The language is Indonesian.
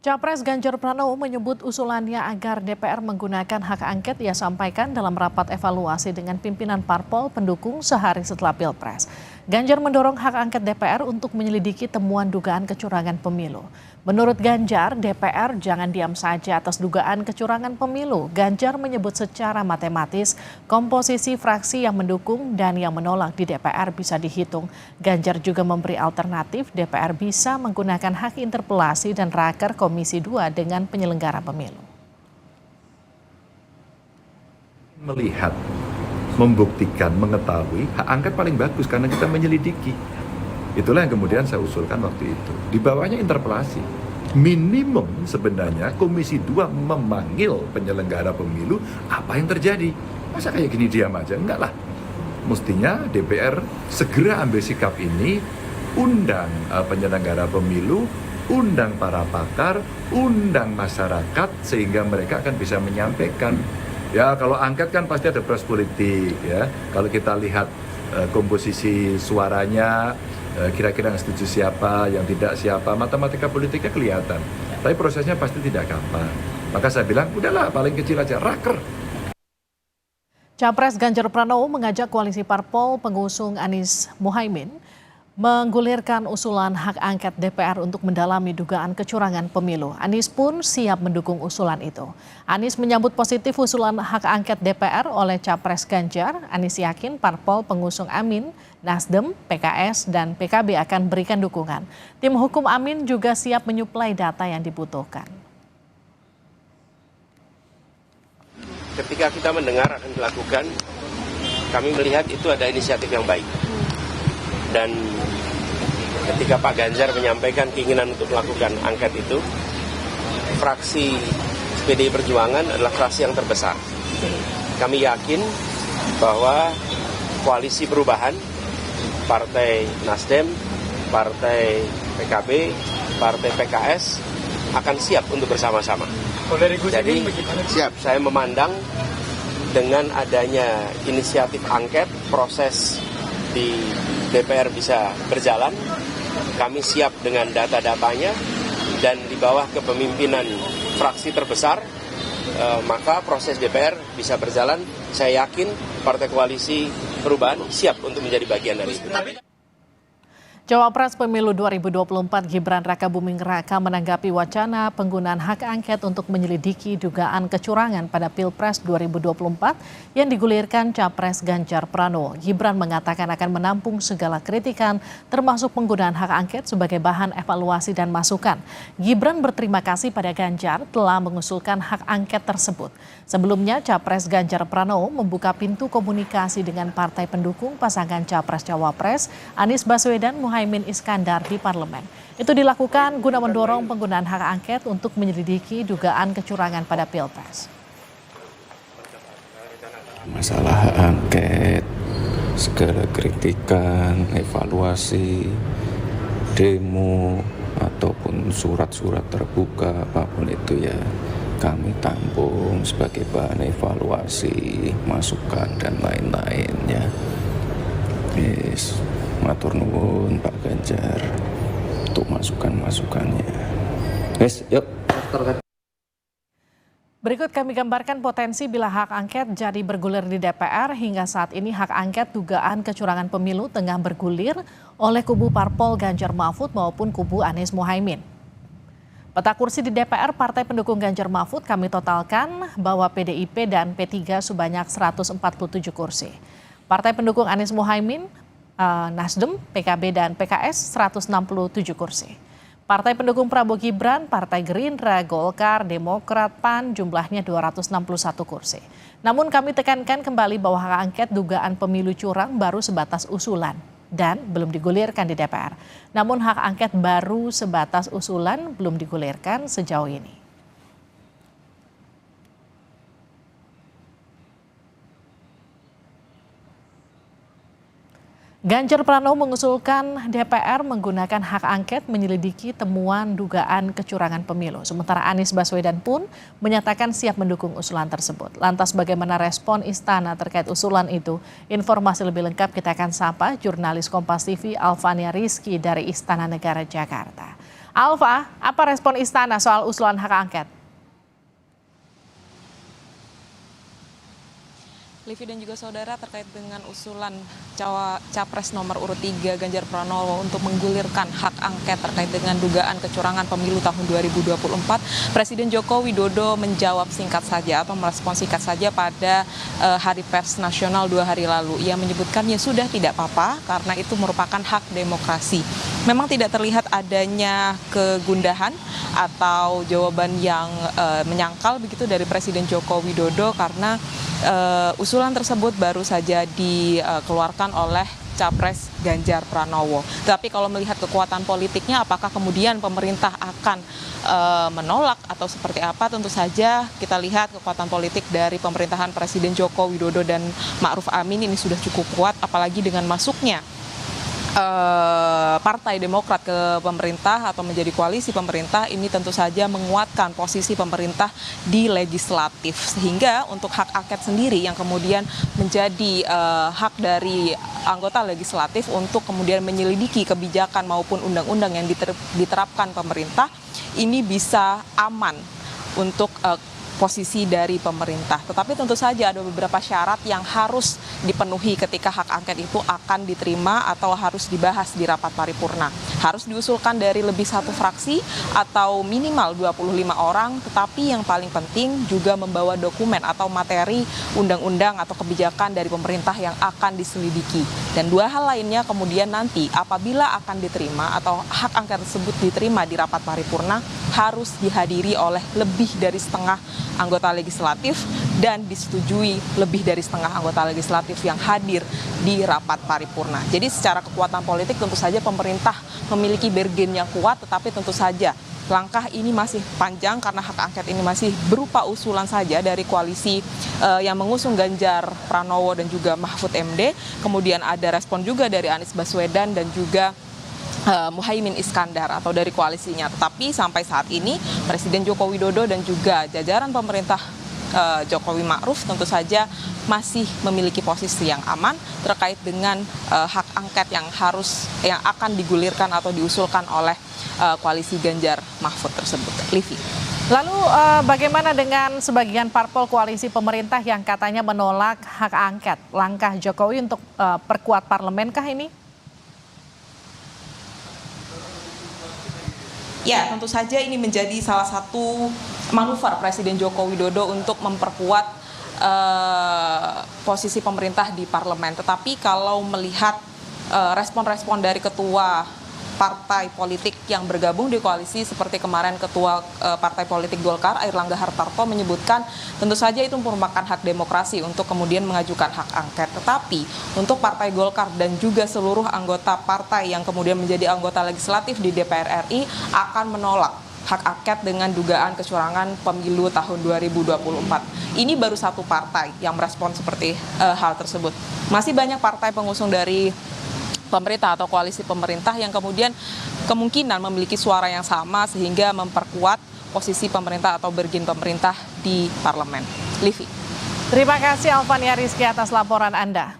Capres Ganjar Pranowo menyebut usulannya agar DPR menggunakan hak angket ia sampaikan dalam rapat evaluasi dengan pimpinan parpol pendukung sehari setelah Pilpres. Ganjar mendorong hak angket DPR untuk menyelidiki temuan dugaan kecurangan pemilu. Menurut Ganjar, DPR jangan diam saja atas dugaan kecurangan pemilu. Ganjar menyebut secara matematis komposisi fraksi yang mendukung dan yang menolak di DPR bisa dihitung. Ganjar juga memberi alternatif DPR bisa menggunakan hak interpelasi dan raker Komisi 2 dengan penyelenggara pemilu. Melihat, membuktikan, mengetahui hak angket paling bagus karena kita menyelidiki. Itulah yang kemudian saya usulkan waktu itu. Di bawahnya interpelasi. Minimum sebenarnya Komisi 2 memanggil penyelenggara pemilu apa yang terjadi. Masa kayak gini diam aja? Enggak lah. Mestinya DPR segera ambil sikap ini, undang penyelenggara pemilu, undang para pakar, undang masyarakat sehingga mereka akan bisa menyampaikan. Ya kalau angket kan pasti ada proses politik ya. Kalau kita lihat komposisi suaranya, kira-kira yang setuju siapa, yang tidak siapa, matematika politiknya kelihatan. Tapi prosesnya pasti tidak gampang. Maka saya bilang, udahlah paling kecil aja, raker. Capres Ganjar Pranowo mengajak koalisi parpol pengusung Anies Mohaimin menggulirkan usulan hak angket DPR untuk mendalami dugaan kecurangan pemilu. Anies pun siap mendukung usulan itu. Anies menyambut positif usulan hak angket DPR oleh Capres Ganjar. Anies yakin parpol pengusung Amin, Nasdem, PKS, dan PKB akan berikan dukungan. Tim hukum Amin juga siap menyuplai data yang dibutuhkan. Ketika kita mendengar akan dilakukan, kami melihat itu ada inisiatif yang baik. Dan ketika Pak Ganjar menyampaikan keinginan untuk melakukan angket itu, fraksi PDI Perjuangan adalah fraksi yang terbesar. Kami yakin bahwa koalisi perubahan, Partai Nasdem, Partai PKB, Partai PKS akan siap untuk bersama-sama. Jadi siap, saya memandang dengan adanya inisiatif angket, proses di DPR bisa berjalan, kami siap dengan data-datanya dan di bawah kepemimpinan fraksi terbesar, maka proses DPR bisa berjalan. Saya yakin Partai Koalisi Perubahan siap untuk menjadi bagian dari itu. Cawapres Pemilu 2024 Gibran Rakabuming Raka menanggapi wacana penggunaan hak angket untuk menyelidiki dugaan kecurangan pada Pilpres 2024 yang digulirkan Capres Ganjar Pranowo. Gibran mengatakan akan menampung segala kritikan termasuk penggunaan hak angket sebagai bahan evaluasi dan masukan. Gibran berterima kasih pada Ganjar telah mengusulkan hak angket tersebut. Sebelumnya Capres Ganjar Pranowo membuka pintu komunikasi dengan partai pendukung pasangan Capres-Cawapres Anies Baswedan Muhaimin Iskandar di parlemen. Itu dilakukan guna mendorong penggunaan hak angket untuk menyelidiki dugaan kecurangan pada Pilpres. Masalah hak angket, segala kritikan, evaluasi, demo, ataupun surat-surat terbuka, apapun itu ya kami tampung sebagai bahan evaluasi, masukan, dan lain-lain ya. Yes. Matur nuwun Pak Ganjar untuk masukan-masukannya. Yes, yuk. Berikut kami gambarkan potensi bila hak angket jadi bergulir di DPR. Hingga saat ini hak angket dugaan kecurangan pemilu tengah bergulir oleh kubu parpol Ganjar Mahfud maupun kubu Anies Mohaimin. Peta kursi di DPR Partai Pendukung Ganjar Mahfud kami totalkan bahwa PDIP dan P3 sebanyak 147 kursi. Partai Pendukung Anies Mohaimin, Nasdem, PKB, dan PKS 167 kursi. Partai pendukung Prabowo Gibran, Partai Gerindra, Golkar, Demokrat, PAN jumlahnya 261 kursi. Namun kami tekankan kembali bahwa hak angket dugaan pemilu curang baru sebatas usulan dan belum digulirkan di DPR. Namun hak angket baru sebatas usulan belum digulirkan sejauh ini. Ganjar Pranowo mengusulkan DPR menggunakan hak angket menyelidiki temuan dugaan kecurangan pemilu. Sementara Anies Baswedan pun menyatakan siap mendukung usulan tersebut. Lantas bagaimana respon Istana terkait usulan itu? Informasi lebih lengkap kita akan sapa jurnalis Kompas TV Alvania Rizky dari Istana Negara Jakarta. Alfa, apa respon Istana soal usulan hak angket? Livi dan juga saudara, terkait dengan usulan Capres nomor urut 3 Ganjar Pranowo untuk menggulirkan hak angket terkait dengan dugaan kecurangan pemilu tahun 2024, Presiden Joko Widodo menjawab singkat saja atau merespon singkat saja pada Hari Pers Nasional 2 hari lalu. Ia menyebutkan ya sudah, tidak apa-apa karena itu merupakan hak demokrasi. Memang tidak terlihat adanya kegundahan atau jawaban yang menyangkal begitu dari Presiden Joko Widodo karena usulan tersebut baru saja dikeluarkan oleh Capres Ganjar Pranowo. Tapi kalau melihat kekuatan politiknya, apakah kemudian pemerintah akan menolak atau seperti apa? Tentu saja kita lihat kekuatan politik dari pemerintahan Presiden Joko Widodo dan Ma'ruf Amin ini sudah cukup kuat, apalagi dengan masuknya Partai Demokrat ke pemerintah atau menjadi koalisi pemerintah, ini tentu saja menguatkan posisi pemerintah di legislatif, sehingga untuk hak angket sendiri yang kemudian menjadi hak dari anggota legislatif untuk kemudian menyelidiki kebijakan maupun undang-undang yang diterapkan pemerintah ini bisa aman untuk posisi dari pemerintah. Tetapi tentu saja ada beberapa syarat yang harus dipenuhi ketika hak angket itu akan diterima atau harus dibahas di rapat paripurna. Harus diusulkan dari lebih satu fraksi atau minimal 25 orang, tetapi yang paling penting juga membawa dokumen atau materi undang-undang atau kebijakan dari pemerintah yang akan diselidiki. Dan dua hal lainnya kemudian nanti apabila akan diterima atau hak angket tersebut diterima di rapat paripurna harus dihadiri oleh lebih dari setengah anggota legislatif dan disetujui lebih dari setengah anggota legislatif yang hadir di rapat paripurna. Jadi secara kekuatan politik tentu saja pemerintah memiliki bargain yang kuat, tetapi tentu saja langkah ini masih panjang karena hak angket ini masih berupa usulan saja dari koalisi yang mengusung Ganjar Pranowo dan juga Mahfud MD. Kemudian ada respon juga dari Anies Baswedan dan juga Muhaimin Iskandar atau dari koalisinya. Tetapi sampai saat ini Presiden Joko Widodo dan juga jajaran pemerintah Jokowi Ma'ruf tentu saja masih memiliki posisi yang aman terkait dengan hak angket yang akan digulirkan atau diusulkan oleh koalisi Ganjar Mahfud tersebut. Livi. Lalu bagaimana dengan sebagian parpol koalisi pemerintah yang katanya menolak hak angket? Langkah Jokowi untuk perkuat parlemenkah ini? Ya, tentu saja ini menjadi salah satu manuver Presiden Joko Widodo untuk memperkuat posisi pemerintah di parlemen. Tetapi kalau melihat respon-respon dari ketua partai politik yang bergabung di koalisi seperti kemarin ketua partai politik Golkar Airlangga Hartarto menyebutkan tentu saja itu merupakan hak demokrasi untuk kemudian mengajukan hak angket. Tetapi untuk partai Golkar dan juga seluruh anggota partai yang kemudian menjadi anggota legislatif di DPR RI akan menolak hak angket dengan dugaan kecurangan pemilu tahun 2024. Ini baru satu partai yang merespon seperti hal tersebut. Masih banyak partai pengusung dari pemerintah atau koalisi pemerintah yang kemudian kemungkinan memiliki suara yang sama sehingga memperkuat posisi pemerintah atau bargain pemerintah di parlemen. Livi. Terima kasih Alfania Rizky atas laporan Anda.